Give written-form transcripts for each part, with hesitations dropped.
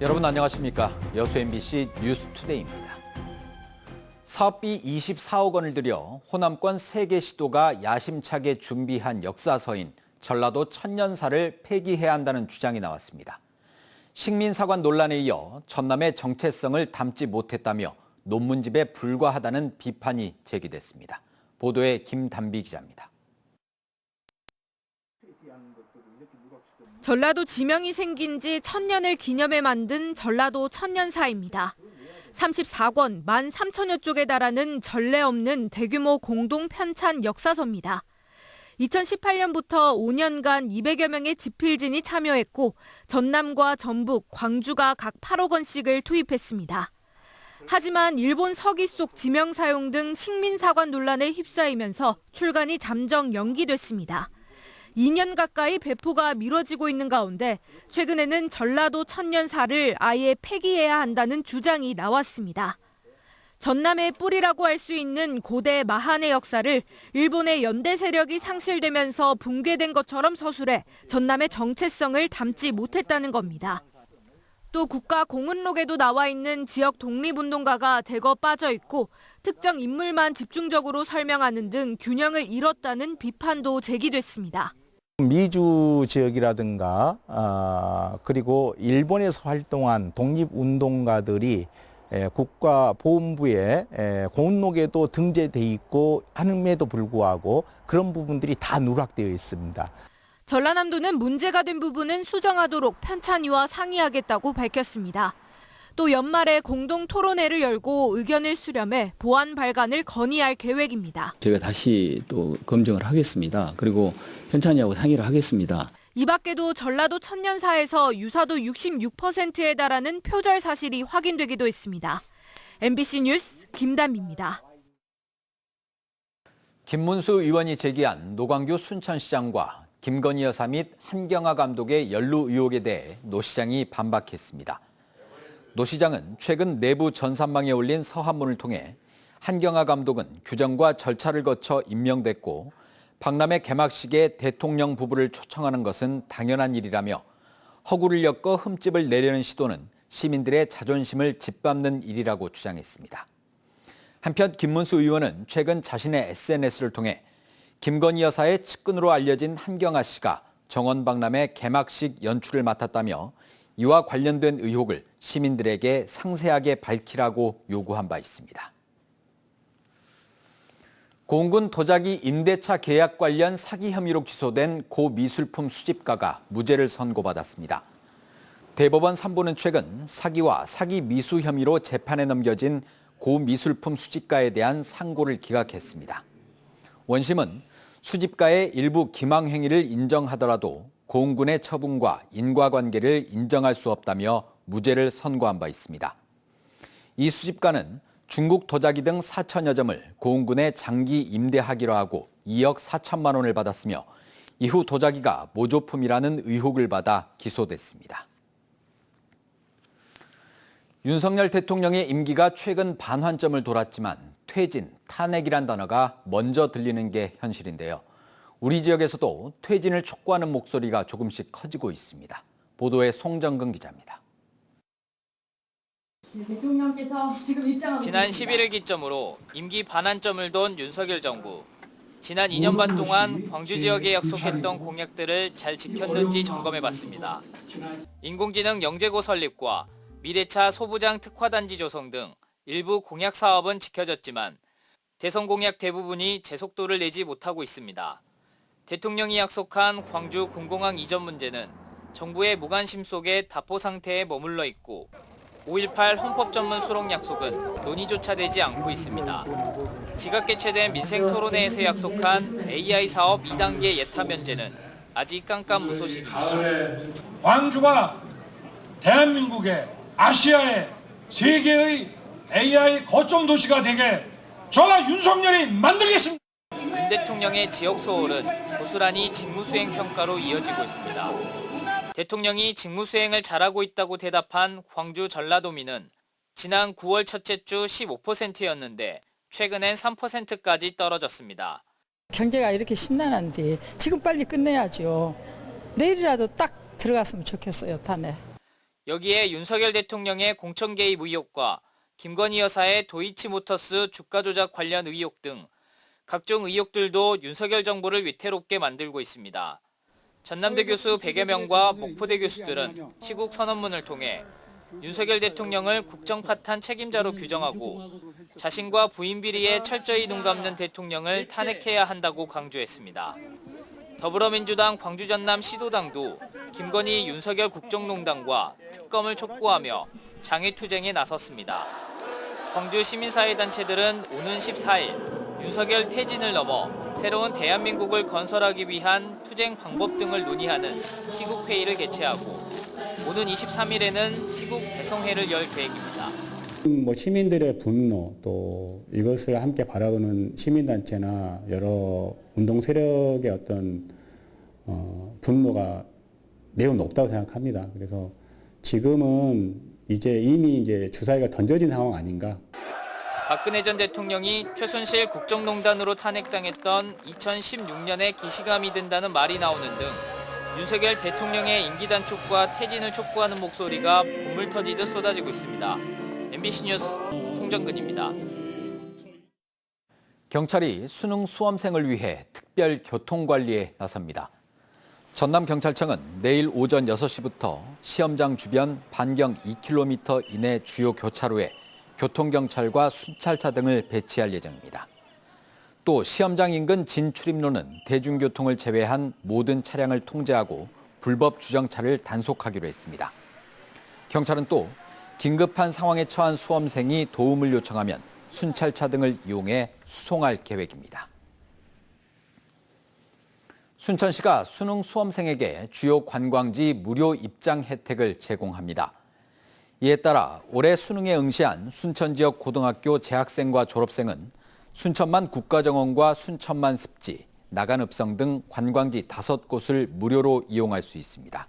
여러분 안녕하십니까? 여수 MBC 뉴스투데이입니다. 사업비 24억 원을 들여 호남권 3개 시도가 야심차게 준비한 역사서인 전라도 천년사를 폐기해야 한다는 주장이 나왔습니다. 식민사관 논란에 이어 전남의 정체성을 담지 못했다며 논문집에 불과하다는 비판이 제기됐습니다. 보도에 김단비 기자입니다. 전라도 지명이 생긴 지 1000년을 기념해 만든 전라도 천년사입니다. 34권 13,000여 쪽에 달하는 전례 없는 대규모 공동 편찬 역사서입니다. 2018년부터 5년간 200여 명의 집필진이 참여했고 전남과 전북, 광주가 각 8억 원씩을 투입했습니다. 하지만 일본 서기 속 지명 사용 등 식민사관 논란에 휩싸이면서 출간이 잠정 연기됐습니다. 2년 가까이 배포가 미뤄지고 있는 가운데 최근에는 전라도 천년사를 아예 폐기해야 한다는 주장이 나왔습니다. 전남의 뿌리라고 할 수 있는 고대 마한의 역사를 일본의 연대 세력이 상실되면서 붕괴된 것처럼 서술해 전남의 정체성을 담지 못했다는 겁니다. 또 국가 공은록에도 나와 있는 지역 독립운동가가 대거 빠져 있고 특정 인물만 집중적으로 설명하는 등 균형을 잃었다는 비판도 제기됐습니다. 미주 지역이라든가 그리고 일본에서 활동한 독립운동가들이 국가보훈부에 공록에도 등재돼 있고 함에도 불구하고 그런 부분들이 다 누락되어 있습니다. 전라남도는 문제가 된 부분은 수정하도록 편찬위와 상의하겠다고 밝혔습니다. 또 연말에 공동 토론회를 열고 의견을 수렴해 보완 발간을 건의할 계획입니다. 저희가 다시 또 검증을 하겠습니다. 그리고 편찬위하고 상의를 하겠습니다. 이 밖에도 전라도 천년사에서 유사도 66%에 달하는 표절 사실이 확인되기도 했습니다. MBC 뉴스 김단비입니다. 김문수 의원이 제기한 노광규 순천시장과 김건희 여사 및 한경화 감독의 연루 의혹에 대해 노 시장이 반박했습니다. 노 시장은 최근 내부 전산망에 올린 서한문을 통해 한경화 감독은 규정과 절차를 거쳐 임명됐고 박람회 개막식에 대통령 부부를 초청하는 것은 당연한 일이라며 허구를 엮어 흠집을 내려는 시도는 시민들의 자존심을 짓밟는 일이라고 주장했습니다. 한편 김문수 의원은 최근 자신의 SNS를 통해 김건희 여사의 측근으로 알려진 한경화 씨가 정원박람회 개막식 연출을 맡았다며 이와 관련된 의혹을 시민들에게 상세하게 밝히라고 요구한 바 있습니다. 공군 도자기 임대차 계약 관련 사기 혐의로 기소된 고 미술품 수집가가 무죄를 선고받았습니다. 대법원 3부는 최근 사기와 사기 미수 혐의로 재판에 넘겨진 고 미술품 수집가에 대한 상고를 기각했습니다. 원심은 수집가의 일부 기망 행위를 인정하더라도 공군의 처분과 인과관계를 인정할 수 없다며 무죄를 선고한 바 있습니다. 이 수집가는 중국 도자기 등 4천여 점을 공군에 장기 임대하기로 하고 2억 4천만 원을 받았으며 이후 도자기가 모조품이라는 의혹을 받아 기소됐습니다. 윤석열 대통령의 임기가 최근 반환점을 돌았지만 퇴진, 탄핵이란 단어가 먼저 들리는 게 현실인데요. 우리 지역에서도 퇴진을 촉구하는 목소리가 조금씩 커지고 있습니다. 보도에 송정근 기자입니다. 지난 11일 기점으로 임기 반환점을 돈 윤석열 정부. 지난 2년 반 동안 광주 지역에 약속했던 공약들을 잘 지켰는지 점검해봤습니다. 인공지능 영재고 설립과 미래차 소부장 특화단지 조성 등 일부 공약 사업은 지켜졌지만 대선 공약 대부분이 제속도를 내지 못하고 있습니다. 대통령이 약속한 광주 군공항 이전 문제는 정부의 무관심 속에 답보 상태에 머물러 있고 5.18 헌법 전문 수록 약속은 논의조차 되지 않고 있습니다. 지각 개최된 민생토론회에서 약속한 AI 사업 2단계 예타 면제는 아직 깜깜무소식입니다. 광주가 대한민국의 아시아의 세계의 AI 거점 도시가 되게 저와 윤석열이 만들겠습니다. 윤 대통령의 지역 소홀은 고스란히 직무수행 평가로 이어지고 있습니다. 대통령이 직무수행을 잘하고 있다고 대답한 광주 전라도민은 지난 9월 첫째 주 15%였는데 최근엔 3%까지 떨어졌습니다. 경제가 이렇게 심란한데 지금 빨리 끝내야죠. 내일이라도 딱 들어갔으면 좋겠어요, 탄핵. 여기에 윤석열 대통령의 공천 개입 의혹과 김건희 여사의 도이치모터스 주가 조작 관련 의혹 등 각종 의혹들도 윤석열 정부를 위태롭게 만들고 있습니다. 전남대 교수 100여 명과 목포대 교수들은 시국 선언문을 통해 윤석열 대통령을 국정 파탄 책임자로 규정하고 자신과 부인 비리에 철저히 눈감는 대통령을 탄핵해야 한다고 강조했습니다. 더불어민주당 광주 전남 시도당도 김건희 윤석열 국정농단과 특검을 촉구하며 장외투쟁에 나섰습니다. 광주 시민사회단체들은 오는 14일 윤석열 퇴진을 넘어 새로운 대한민국을 건설하기 위한 투쟁 방법 등을 논의하는 시국회의를 개최하고 오는 23일에는 시국 대성회를 열 계획입니다. 시민들의 분노 또 이것을 함께 바라보는 시민단체나 여러 운동 세력의 어떤 분노가 매우 높다고 생각합니다. 그래서 지금은 이미 주사위가 던져진 상황 아닌가. 박근혜 전 대통령이 최순실 국정농단으로 탄핵당했던 2016년에 기시감이 든다는 말이 나오는 등 윤석열 대통령의 임기 단축과 퇴진을 촉구하는 목소리가 봄을 터지듯 쏟아지고 있습니다. MBC 뉴스 송정근입니다. 경찰이 수능 수험생을 위해 특별 교통관리에 나섭니다. 전남경찰청은 내일 오전 6시부터 시험장 주변 반경 2km 이내 주요 교차로에 교통경찰과 순찰차 등을 배치할 예정입니다. 또 시험장 인근 진출입로는 대중교통을 제외한 모든 차량을 통제하고 불법 주정차를 단속하기로 했습니다. 경찰은 또 긴급한 상황에 처한 수험생이 도움을 요청하면 순찰차 등을 이용해 수송할 계획입니다. 순천시가 수능 수험생에게 주요 관광지 무료 입장 혜택을 제공합니다. 이에 따라 올해 수능에 응시한 순천 지역 고등학교 재학생과 졸업생은 순천만 국가정원과 순천만 습지, 나간읍성 등 관광지 5곳을 무료로 이용할 수 있습니다.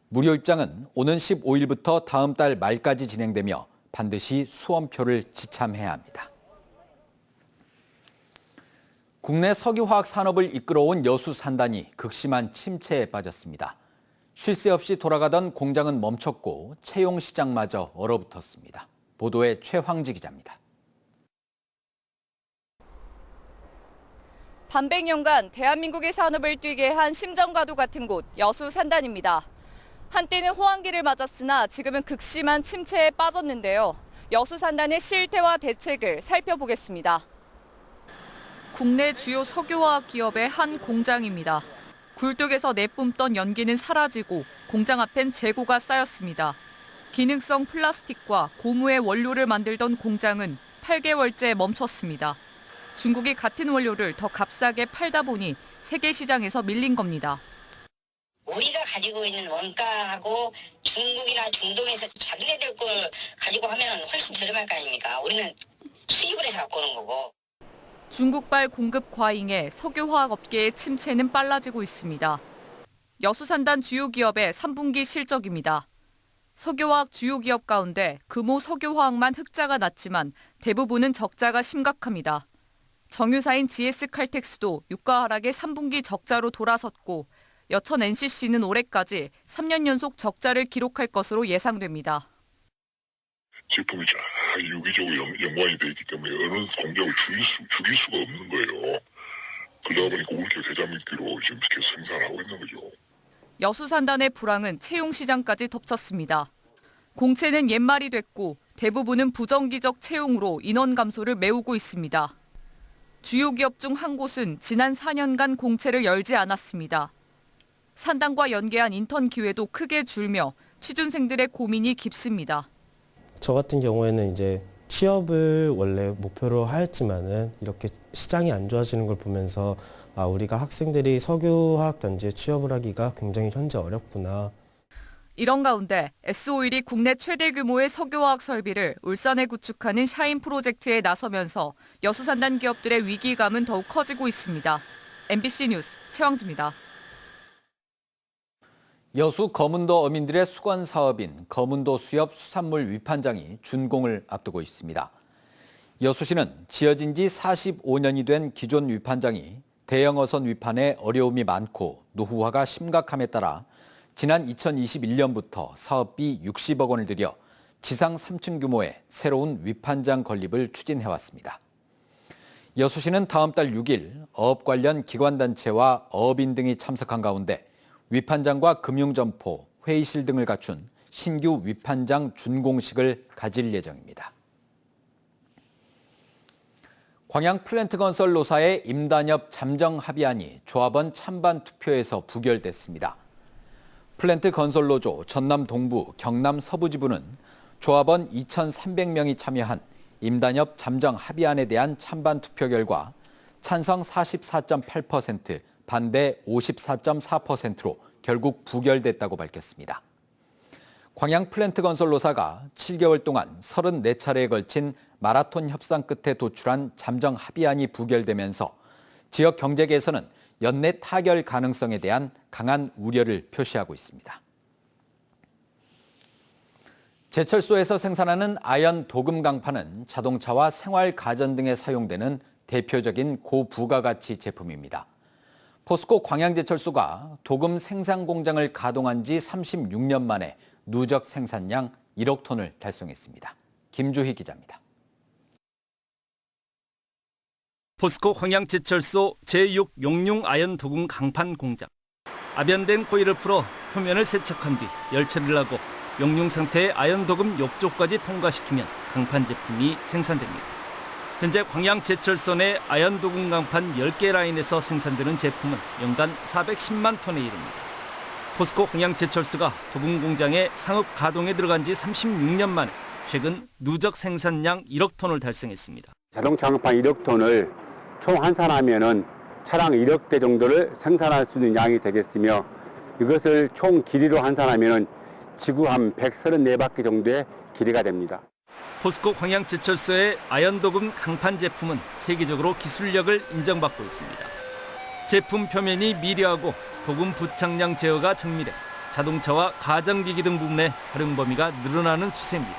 무료 입장은 오는 15일부터 다음 달 말까지 진행되며 반드시 수험표를 지참해야 합니다. 국내 석유화학 산업을 이끌어온 여수산단이 극심한 침체에 빠졌습니다. 쉴 새 없이 돌아가던 공장은 멈췄고 채용 시장마저 얼어붙었습니다. 보도에 최황지 기자입니다. 반백년간 대한민국의 산업을 뛰게 한 심정과도 같은 곳 여수산단입니다. 한때는 호황기를 맞았으나 지금은 극심한 침체에 빠졌는데요. 여수산단의 실태와 대책을 살펴보겠습니다. 국내 주요 석유화학 기업의 한 공장입니다. 굴뚝에서 내뿜던 연기는 사라지고 공장 앞엔 재고가 쌓였습니다. 기능성 플라스틱과 고무의 원료를 만들던 공장은 8개월째 멈췄습니다. 중국이 같은 원료를 더 값싸게 팔다 보니 세계 시장에서 밀린 겁니다. 우리가 가지고 있는 원가하고 중국이나 중동에서 자기네들 걸 가지고 하면 훨씬 저렴할 거 아닙니까? 우리는 수입을 해서 갖고 오는 거고. 중국발 공급 과잉에 석유화학 업계의 침체는 빨라지고 있습니다. 여수산단 주요 기업의 3분기 실적입니다. 석유화학 주요 기업 가운데 금호 석유화학만 흑자가 났지만 대부분은 적자가 심각합니다. 정유사인 GS칼텍스도 유가 하락에 3분기 적자로 돌아섰고 여천 NCC는 올해까지 3년 연속 적자를 기록할 것으로 예상됩니다. 제품이 잘 유기적으로 연관이 되어 있기 때문에 어느 공장을 죽일 수가 없는 거예요. 그러다 보니까 우리가 대자민기로 지금 계속 생산하고 있는 거죠. 여수산단의 불황은 채용 시장까지 덮쳤습니다. 공채는 옛말이 됐고 대부분은 부정기적 채용으로 인원 감소를 메우고 있습니다. 주요 기업 중 한 곳은 지난 4년간 공채를 열지 않았습니다. 산단과 연계한 인턴 기회도 크게 줄며 취준생들의 고민이 깊습니다. 저 같은 경우에는 이제 취업을 원래 목표로 하였지만은 이렇게 시장이 안 좋아지는 걸 보면서 우리가 학생들이 석유화학 단지에 취업을 하기가 굉장히 현재 어렵구나. 이런 가운데 S-오일이 국내 최대 규모의 석유화학 설비를 울산에 구축하는 샤인 프로젝트에 나서면서 여수산단 기업들의 위기감은 더욱 커지고 있습니다. MBC 뉴스 최황지입니다. 여수 거문도 어민들의 수건 사업인 거문도 수협 수산물 위판장이 준공을 앞두고 있습니다. 여수시는 지어진 지 45년이 된 기존 위판장이 대형 어선 위판에 어려움이 많고 노후화가 심각함에 따라 지난 2021년부터 사업비 60억 원을 들여 지상 3층 규모의 새로운 위판장 건립을 추진해왔습니다. 여수시는 다음 달 6일 어업 관련 기관단체와 어업인 등이 참석한 가운데 위판장과 금융점포, 회의실 등을 갖춘 신규 위판장 준공식을 가질 예정입니다. 광양 플랜트 건설 노사의 임단협 잠정 합의안이 조합원 찬반 투표에서 부결됐습니다. 플랜트 건설 노조 전남 동부, 경남 서부 지부는 조합원 2,300명이 참여한 임단협 잠정 합의안에 대한 찬반 투표 결과 찬성 44.8%, 반대 54.4%로 결국 부결됐다고 밝혔습니다. 광양 플랜트 건설 노사가 7개월 동안 34차례에 걸친 마라톤 협상 끝에 도출한 잠정 합의안이 부결되면서 지역 경제계에서는 연내 타결 가능성에 대한 강한 우려를 표시하고 있습니다. 제철소에서 생산하는 아연 도금 강판은 자동차와 생활 가전 등에 사용되는 대표적인 고부가가치 제품입니다. 포스코 광양제철소가 도금 생산 공장을 가동한 지 36년 만에 누적 생산량 1억 톤을 달성했습니다. 김주희 기자입니다. 포스코 광양제철소 제6 용융 아연 도금 강판 공장. 압연된 코일을 풀어 표면을 세척한 뒤 열처리를 하고 용융 상태의 아연 도금 욕조까지 통과시키면 강판 제품이 생산됩니다. 현재 광양제철소 내 아연 도금 강판 10개 라인에서 생산되는 제품은 연간 410만 톤에 이릅니다. 포스코 광양제철소가 도금 공장의 상업 가동에 들어간 지 36년 만에 최근 누적 생산량 1억 톤을 달성했습니다. 자동차 강판 1억 톤을 총 환산하면은 차량 1억 대 정도를 생산할 수 있는 양이 되겠으며 이것을 총 길이로 환산하면은 지구 한 134바퀴 정도의 길이가 됩니다. 포스코 광양제철소의 아연도금 강판 제품은 세계적으로 기술력을 인정받고 있습니다. 제품 표면이 미려하고 도금 부착량 제어가 정밀해 자동차와 가정기기 등 부분의 활용 범위가 늘어나는 추세입니다.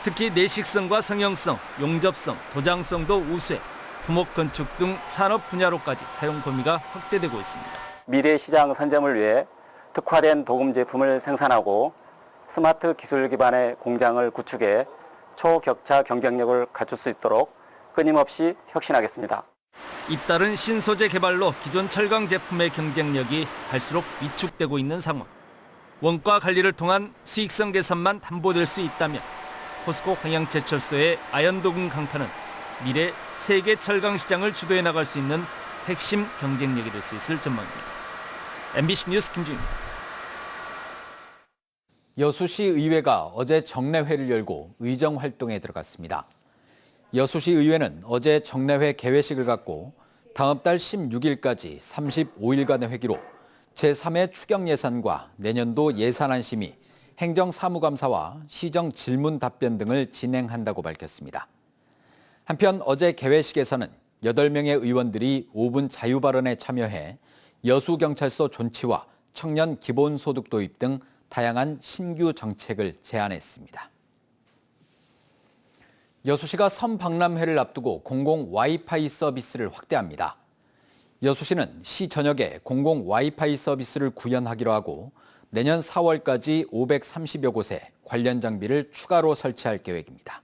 특히 내식성과 성형성, 용접성, 도장성도 우수해 토목 건축 등 산업 분야로까지 사용 범위가 확대되고 있습니다. 미래 시장 선점을 위해 특화된 도금 제품을 생산하고 스마트 기술 기반의 공장을 구축해 초격차 경쟁력을 갖출 수 있도록 끊임없이 혁신하겠습니다. 잇따른 신소재 개발로 기존 철강 제품의 경쟁력이 갈수록 위축되고 있는 상황. 원가 관리를 통한 수익성 개선만 담보될 수 있다면 포스코 광양제철소의 아연도금 강판은 미래 세계 철강 시장을 주도해 나갈 수 있는 핵심 경쟁력이 될 수 있을 전망입니다. MBC 뉴스 김주입니다. 여수시 의회가 어제 정례회를 열고 의정 활동에 들어갔습니다. 여수시 의회는 어제 정례회 개회식을 갖고 다음 달 16일까지 35일간의 회기로 제3회 추경 예산과 내년도 예산안 심의, 행정사무감사와 시정 질문 답변 등을 진행한다고 밝혔습니다. 한편 어제 개회식에서는 8명의 의원들이 5분 자유발언에 참여해 여수경찰서 존치와 청년 기본소득 도입 등 다양한 신규 정책을 제안했습니다. 여수시가 선박람회를 앞두고 공공 와이파이 서비스를 확대합니다. 여수시는 시 전역에 공공 와이파이 서비스를 구현하기로 하고 내년 4월까지 530여 곳에 관련 장비를 추가로 설치할 계획입니다.